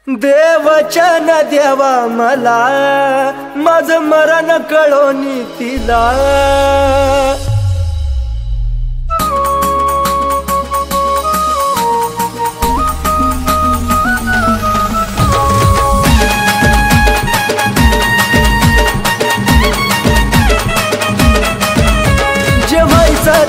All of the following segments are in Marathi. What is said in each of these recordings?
देवचन देवा मला माझ मरण कळोनी तिला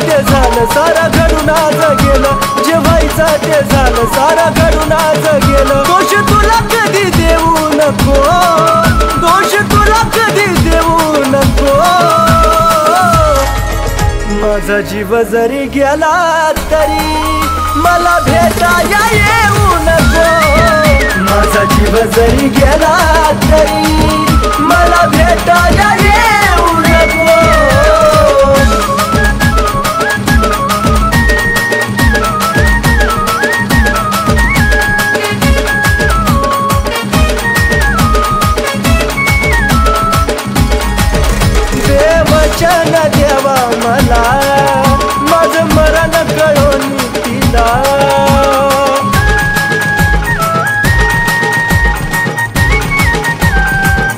ते झालं सारा घडून आज गेलं जे व्हायचं ते झालं सारा घडून आज गेलं दोष तुला कधी देऊ नको दोष तुला कधी देऊ नको माझा जीव जरी गेला तरी मला भेटाया येऊ नको माझा जीव जरी गेला तरी मला भेटाया येऊ नको देवचन देवा मला माझ मरण कळोनी तिला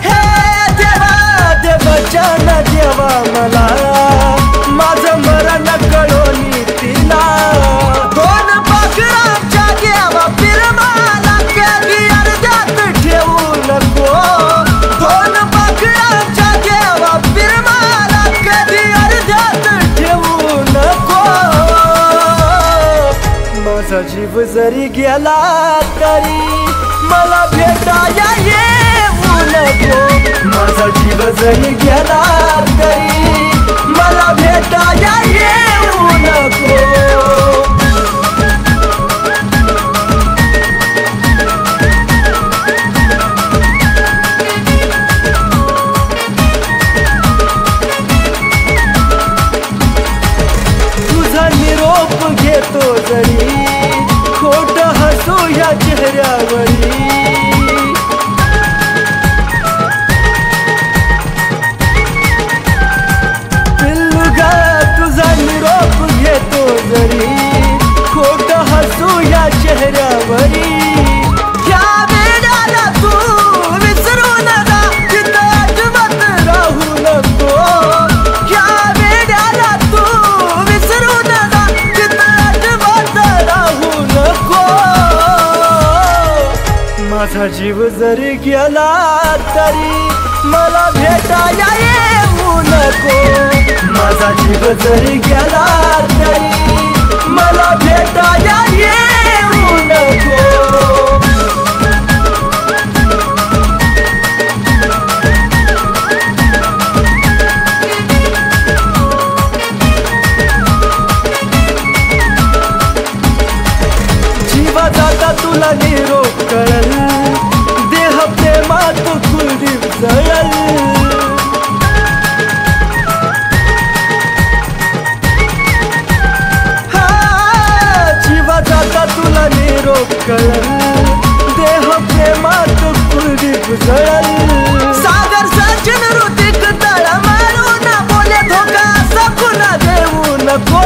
हे देवा देवचन देवा मला माझ मरण कळोनी तिला दोन पाखरांच्या देवा फिरमाला कधी अर्ध्यात ठेवू नको दोन पाखरांच्या देवा फिरमाला कधी अर्ध्यात ठेवू नको माझा जीव जरी गेला तरी मला भेटाया येऊ नको माझा जीव जरी गेला तरी मला भेटाया येऊ नको निरोप घेतो जरी खोट हसू या चेहऱ्यावरी पिल्लुगा तुझा निरोप घेतो जरी खोट हसू या चेहऱ्यावरी या वेळाला तू विसरू नका तिथं अजिबात राहू नको या वेळाला तू विसरू नका तिथं अजिबात राहू नको माझा जीव जरी गेला तरी मला भेटाया येऊ नको माझा जीव जरी गेला तरी मला भेटाया येऊ नको जीवा जाता तुला निरोप कळल देह प्रेमात कुलदीप जळल जीवा जाता तुला निरोप कळल देह प्रेमात कुलदीप जळल सागर सचिन ऋतिक तळा मारून बोले धोका सकुना देऊ नको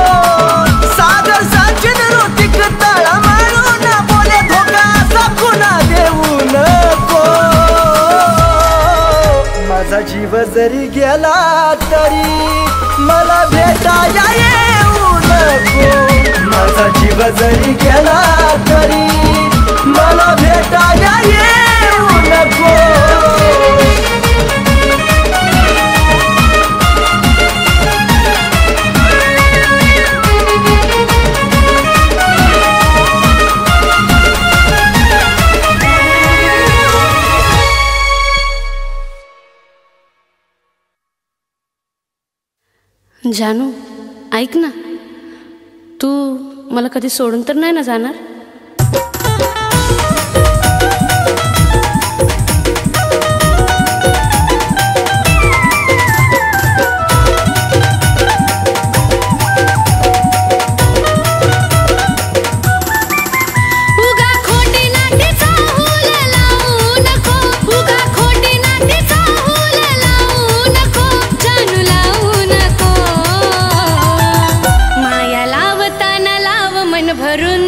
सागर सचिन ऋतिक तळा मारून बोले धोका सकुना देऊ नको माझा जीव जरी गेला तरी मला भेटाया येऊ नको माझा जीव जरी गेला तरी मला भेटाया येऊ नको जानू ऐक ना तू मला कधी सोडून तर नाही ना जाणार भरून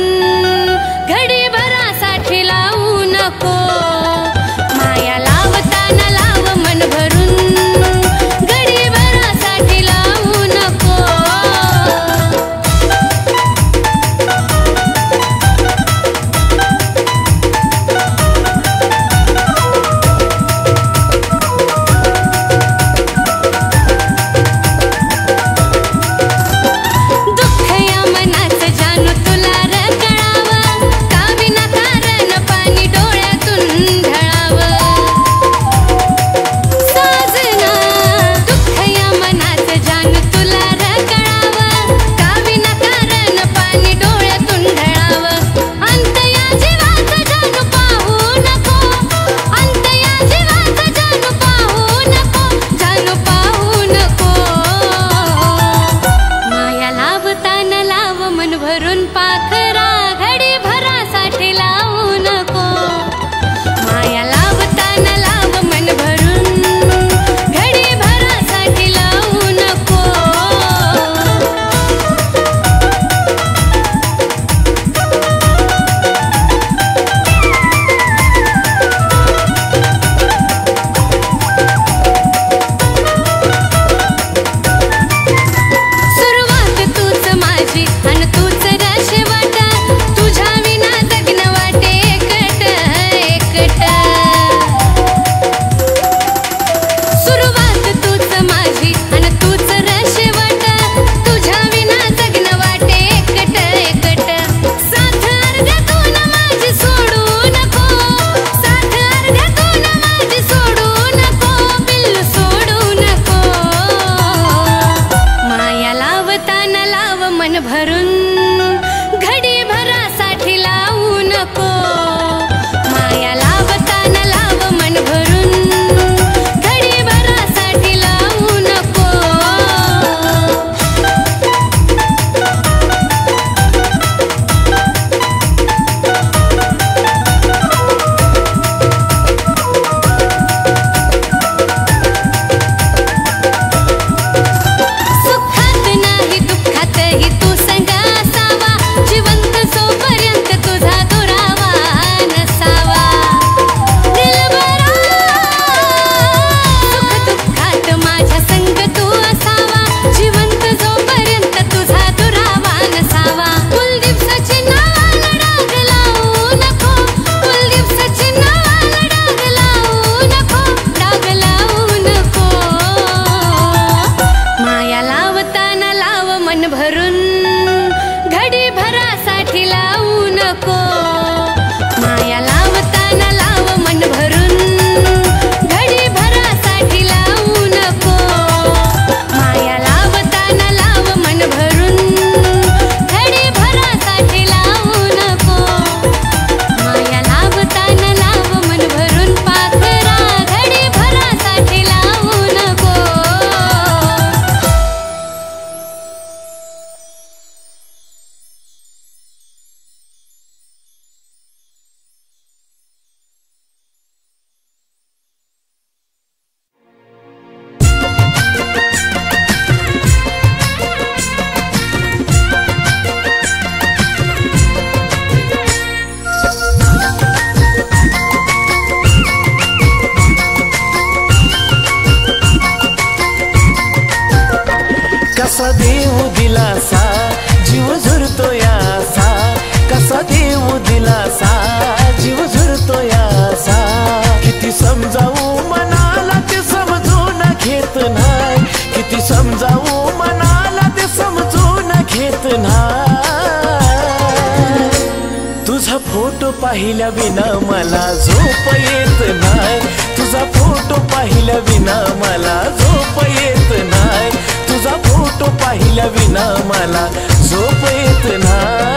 पाहिल्या विना मला झोप येत नाही, तुझा फोटो पाहिल्या विना मला झोप येत नाही, तुझा फोटो पाहिल्या विना मला झोप येत नाही।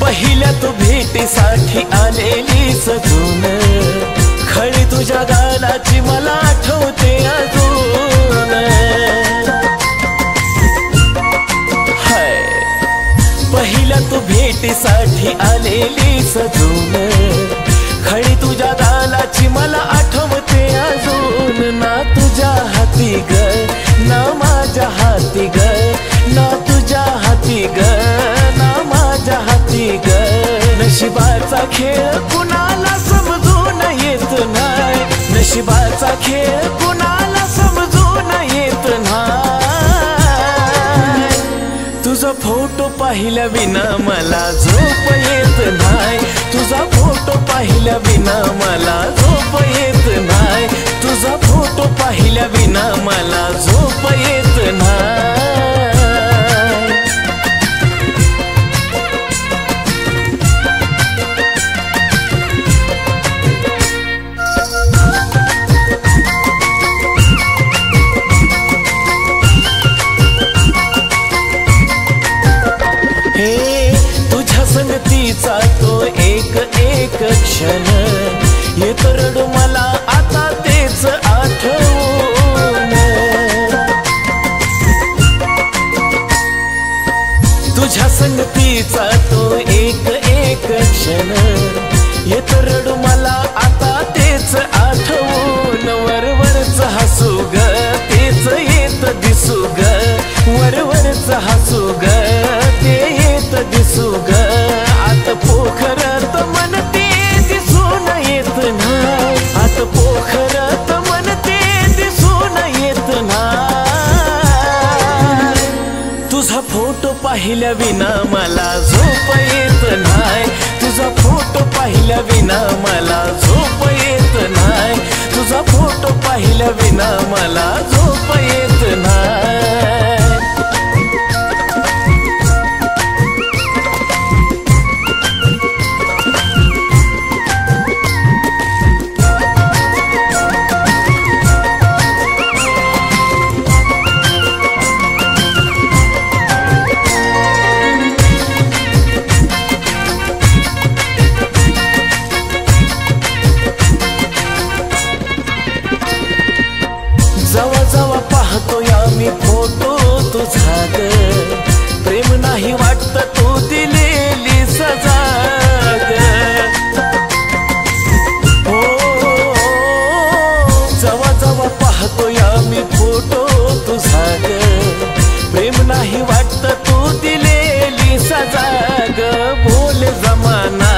पहिल्या तू भेटीसाठी आलेली सजून, खळी तुझ्या गालाची मला आठवते अजून। हाय पहिल्या तू भेटीसाठी आलेली सजून, खळी तुझ्या गालाची मला आठवते अजून। ना तुझ्या हाती ग ना माझ्या हाती ग, ना तुझ्या हाती ग ना माझ्या हाती ग, नशिबाचा खेळ कुणाला समजून येत नाही, नशिबाचा खेळ कुणाला समजून येत नाही। तुझा फोटो पाहिल्या विना मला झोप येत नाही, तुझा फोटो पाहिल्या विना मला झोप येत नाही, तुझा फोटो पाहिल्या विना मला झोप येत नाही। तुझ्या संगतीचा तो एक एक क्षण येत रडू मला आता तेच आठवून। तुझ्या संगतीचा तो एक एक क्षण येत रडू मला आता तेच आठवून। वरवरच हसू ग तेच येत दिसू ग, वरवरच हसू ग ते येत दिसू ग, आत पोखरत मन ते दिसून येत नाही, आत पोखरत मन ते दिसून येत नाही। तुझा फोटो पाहिल्या विना मला झोप येत नाही, तुझा फोटो पाहिल्या विना मला झोप येत नाही, तुझा फोटो पाहिल्या विना मला झोप येत नाही। जवा जवा पाहतो या मी फोटो तुझा ग, प्रेम नाही वाटत तू दिलेली सजा ग। हो जवा जवा पाहतो या मी फोटो तुझा ग, प्रेम नाही वाटत तू दिलेली सजा ग। बोले जमाना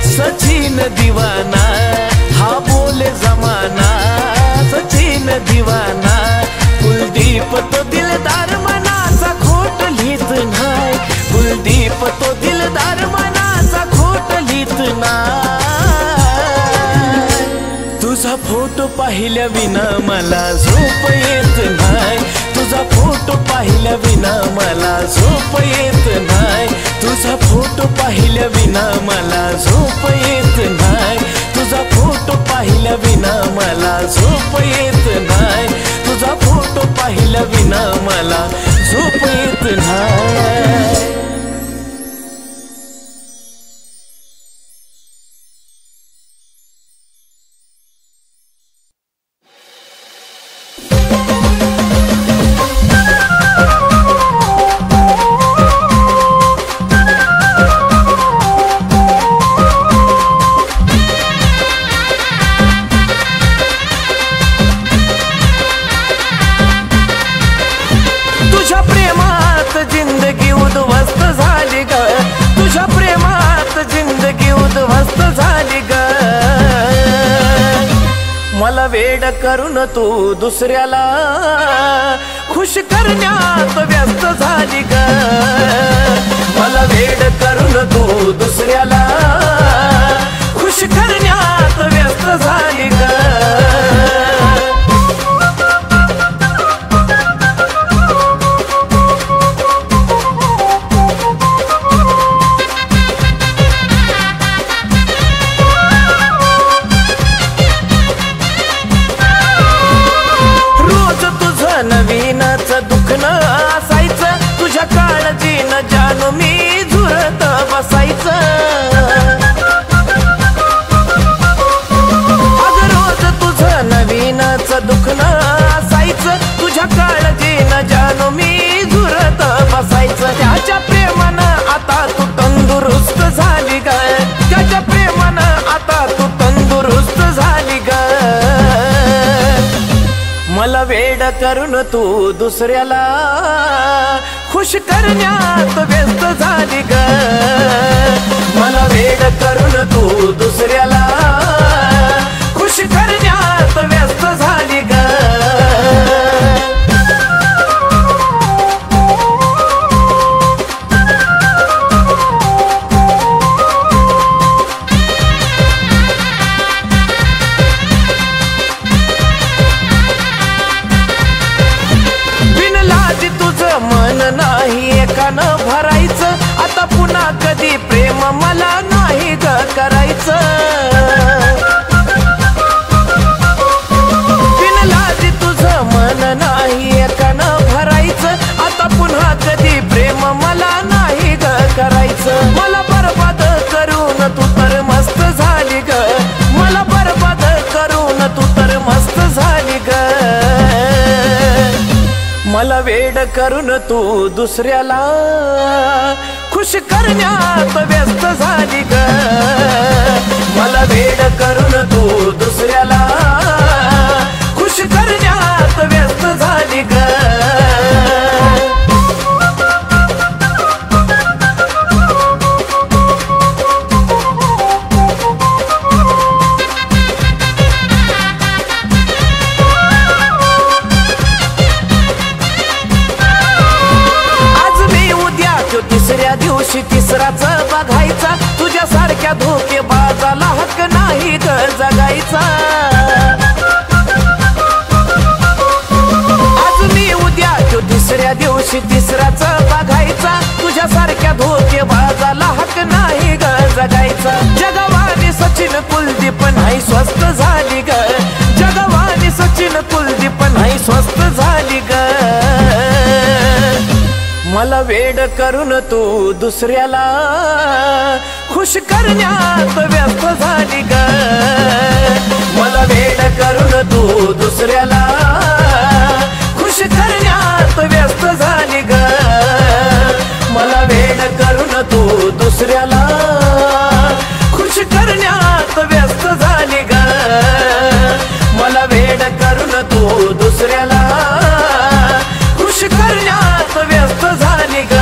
सचिन दीवाना, हा बोले जमाना सचिन दीवाना, कुलदीप तो दिलदार मनाचा खोट लिहित नाही, कुलदीप तो दिलदार मनाचा खोट लिहित नाही। तुझा फोटो पाहिल्या विना मला झोप येत नाही, तुझा फोटो पाहिल्या विना मला झोप येत नाही, तुझा फोटो पाहिल्या विना मला झोप येत नाही, तुझा फोटो पाहिल्या विना मला झोप येत नाही, तुझा फोटो पाहिल्या विना मला झोप येत नाही। तुझ्या प्रेमात जिंदगी मला वेड करून तू दुसऱ्याला खुश करण्यात व्यस्त झाली ग. मला वेड करून तू दुसऱ्याला खुश करण्यात व्यस्त झाली ग. नवीनच दुखणं असायचं, तुझ्या काळजीनं जानू मी झुरत बसायचं. अगं रोज तुझं नवीनच दुखणं असायचं, तुझ्या काळजीनं जानू मी झुरत बसायचं. त्याच्या प्रेमानं आता तू तंदुरुस्त झाली ग. त्याच्या प्रेमानं आता तू तंदुरुस्त झाली ग. मला वेड करून तू दुसऱ्याला खुश करण्यात व्यस्त झाली ग. मला वेड करून तू दुसऱ्याला खुश करण्यात व्यस्त झाली ग. मन नाही एकानं भरायचं, आता पुन्हा कधी प्रेम मला नाही ग करायचं. बिनलाजी तुझं मन नाही एकानं भरायचं, आता पुन्हा कधी प्रेम मला नाही ग करायचं. मला बरबाद करून तू तर मस्त झाली ग. मला बरबाद करून तू तर मस्त झाली ग. मला वेड करून तू दुसऱ्याला खुश करण्यात व्यस्त झाली ग. मला वेड करून तू दुसऱ्याला खुश करण्यात व्यस्त झाली ग. तिसऱ्या दिवशी तिसराच बघायचा, तुझ्यासारख्या धोकेबाजाला हक्क नाही ग जगायचा. आज मी उद्या तो तिसऱ्या दिवशी तिसराच बघायचा, तुझ्यासारख्या धोकेबाजाला हक्क नाही ग जगायचा. जगवानी सचिन कुलदीप नाही स्वस्त झाली ग. जगवानी सचिन कुलदीप नाही स्वस्त झाली ग. मला वेड करून तू दुसऱ्याला खुश करण्यात व्यस्त झाली ग. मला वेड करून तू दुसऱ्याला खुश करण्यात व्यस्त झाली ग. मला वेड करून तू दुसऱ्याला खुश करण्यात व्यस्त झाली ग. मला वेड करून तू दुसऱ्याला खुश करण्यात व्यस्त झाली ग.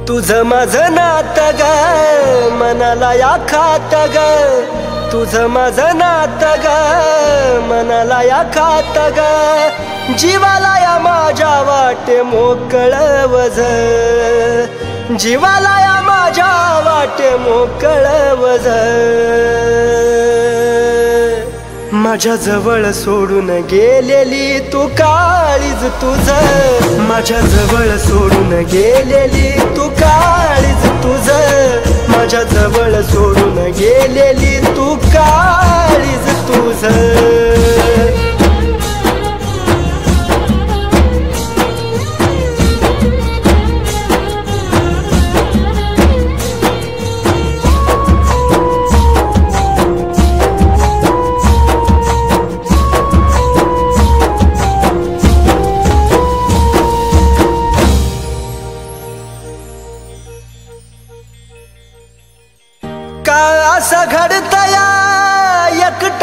तुझं माझं नातं ग मनाला या खात ग. तुझं माझं नातं ग मनाला या खात ग. जीवाला या माझ्या वाटे मोकळं वझ. जीवाला या माझ्या वाटे मोकळं वझ. माझ्या जवळ सोडून गेलेली तू काळीज तुझं. माझ्या जवळ सोडून गेलेली तू काळीज तुझं. माझ्या जवळ सोडून गेलेली तू काळीज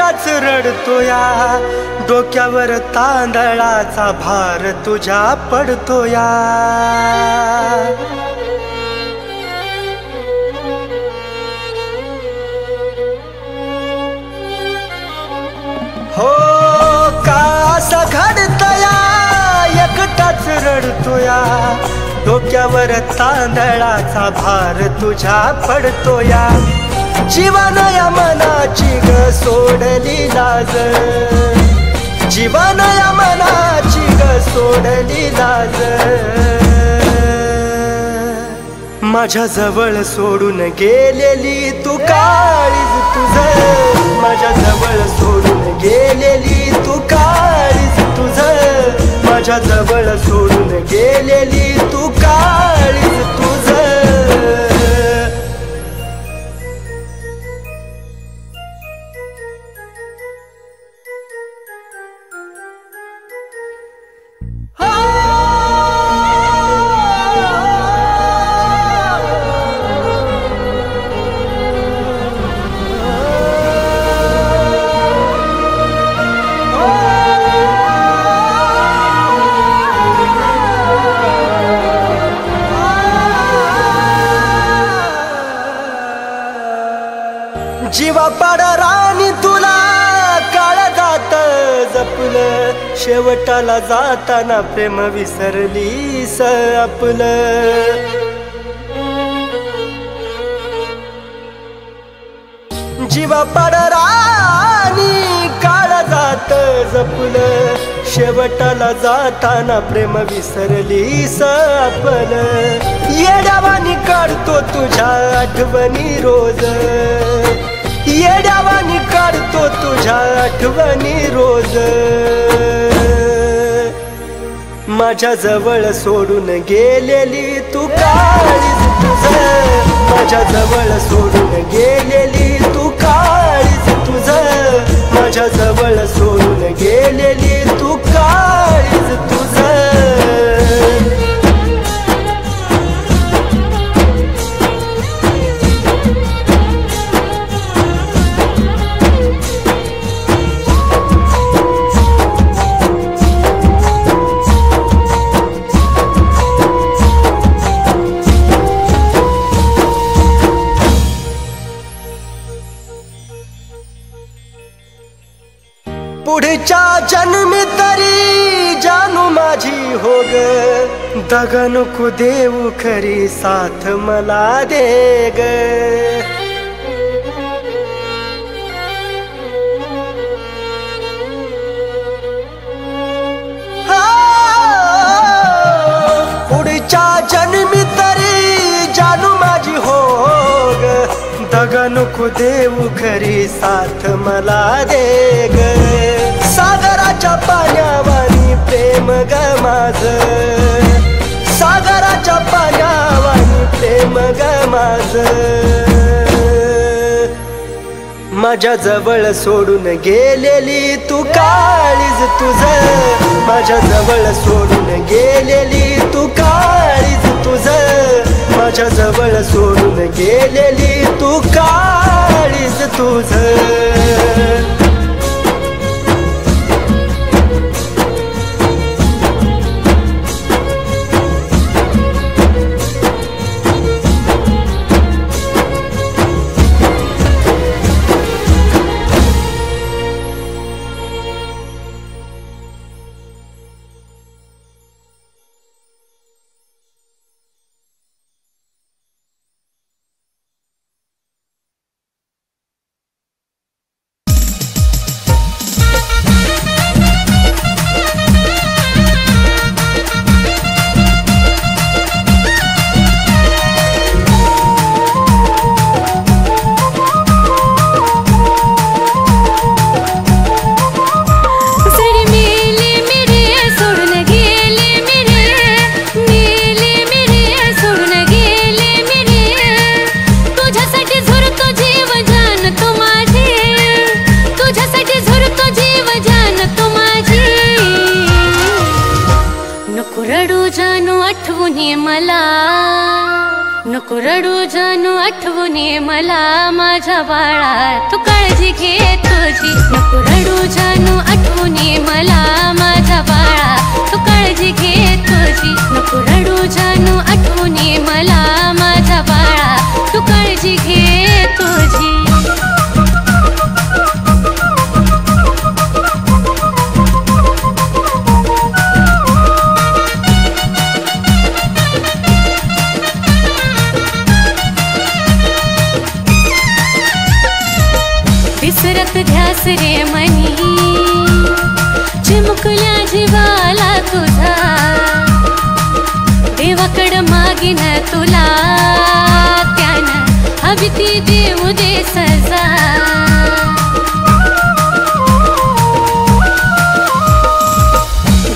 एकटाच रडतोया, डोक्यावर तांदळाचा भार तुझ्या पडतोया. हो का असं घडतया, एकटाच रडतोया, डोक्यावर तांदळाचा भार तुझ्या पडतोया. जीवन या मनाची ग सोडली लाज, जीवन या मनाची ग सोडली लाज. माझ्या जवळ सोडून गेलेली तू काळीज तुझं, माझ्या जवळ सोडून गेलेली तू काळीज तुझं, माझ्या जवळ सोडून गेलेली तू काळीज तुझं. जीवा पाड राणी तुला काळ जात जपलं, शेवटाला जाताना प्रेम विसरलीस आपलं. जीवा पाड राणी काळ जात जपलं, शेवटाला जाताना प्रेम विसरलीस आपलं. येड्यावानी काढतो तुझ्या आठवणी रोज, येड्यावानी काढतो तुझ्या आठवणी रोज. माझ्या जवळ सोडून गेलेली तू काळीज तुझं, माझ्या जवळ सोडून गेलेली तू काळीज तुझं, माझ्या जवळ सोडून गेलेली तू काळीज तुझं. पुढच्या जन्मी तरी जानू माझी हो ग, दगा नको देऊ खरी साथ मला दे ग. पुढच्या जन्मी तरी जानू माझी हो ग, दगा नको देऊ खरी साथ मला दे ग. सागराच्या पाण्यावानी प्रेम ग माझं, सागराच्या पाण्यावानी प्रेम ग माझं. माझ्या जवळ सोडून गेलेली तू काळीज तुझं, माझ्या जवळ सोडून गेलेली तू काळीज तुझं, माझ्या जवळ सोडून गेलेली तू काळीज तुझं. नको रडू जानू आठवून ये मला माझ्या बाळा तू काळजी घे तुझी नको रडू जानू आठवून ये मला माझ्या बाळा तू काळजी घे तुझी नको रडू जानू आठवून ये मला माझ्या बाळा तू काळजी घे तुझी विसरत ध्यास रे मनी चिमुकल्या जीवाला तुझा देवाकडं मागीन तुला त्यानं हवी ती देऊ दे सजा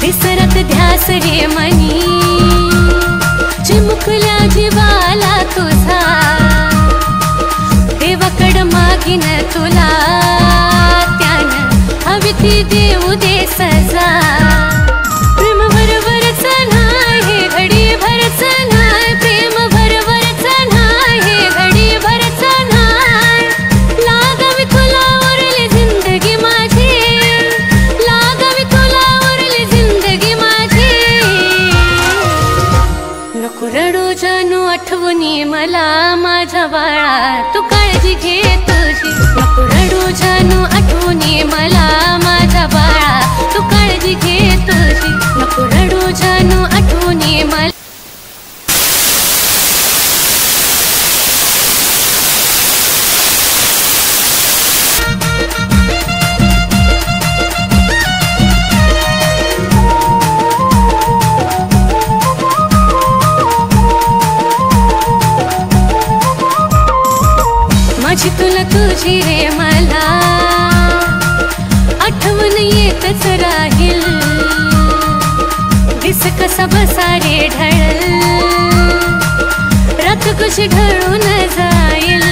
विसरत ध्यास रे मनी चिमुकल्या जीवाला तुझा देवाकडं मागीन तुला त्यानं हवी ती देऊ दे सजा प्रेम भरभरच नाही हे घडी भरच नाही प्रेम भरभरच नाही हे घडी भरच नाही लागावी तुला उरली जिंदगी माझी लागावी तुला उरली जिंदगी माझी नको रडू जानू आठवून ये मला माझ्या बाळा तू काळजी घे तुझी नको रडू जानू आठवून ये मला माझ्या बाळा तू काळजी घे तुझी नको रडू जानू आठवून ये मला माझी तुला तुझी रे मला आठवण येतच राहील दिस कसा बसा रे ढळ रात कशी ढळून जाईल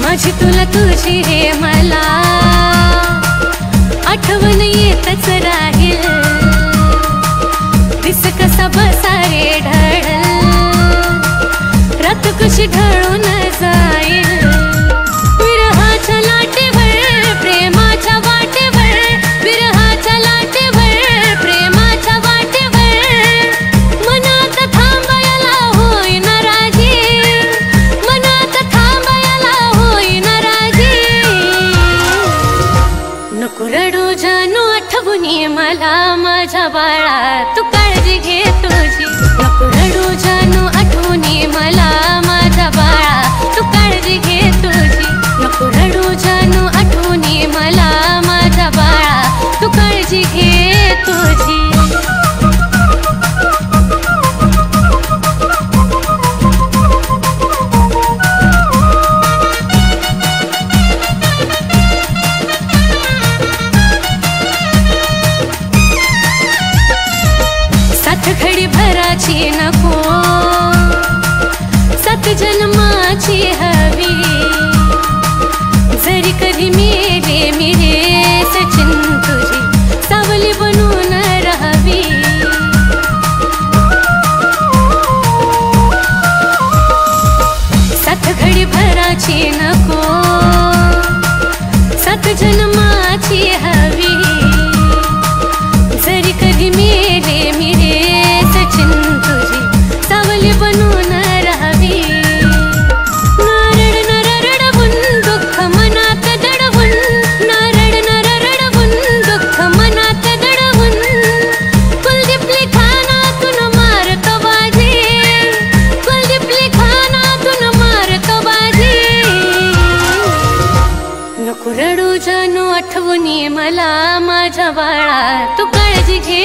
माझी तुला तुझी रे मला आठवण येतच राहील दिस कसा बसा रे ढळ रात कशी ढळून जाईल विरहाच्या लाटेवर प्रेमाच्या वाटेवर विरहाच्या लाटेवर प्रेमाच्या वाटेवर मनात थांबायला होई नाराजी मनात थांबायला होई नाराजी नको रडू जानू आठवून ये मला माझ्या बाळा तू काळजी घे तुझी नको रडू जानू आठवून ये मला माझ्या बाळा तू काळजी घे तुझी नको रडू जानू आठवून ये मला माझ्या बाळा तू काळजी घे तुझी सात घडी भराची नको सात जन्माची हवी जरी कधी मेले मिरे सचिन तुझी सावली बनून राहावी सात घडी भराची नको सात जन्माची हवी जरी कधी मेले मिरे सचिन तुझी सावली बनून राहावी नारड नरडवून दुःख मनात दडवून नारड नरडवून दुःख मनात दडवून कुलदीपली खानातून मारतो बाजी कुलदीपली खानातून मारतो बाजी नको रडू जानू आठवून ये मला माझ्या बाळा तू काळजी घे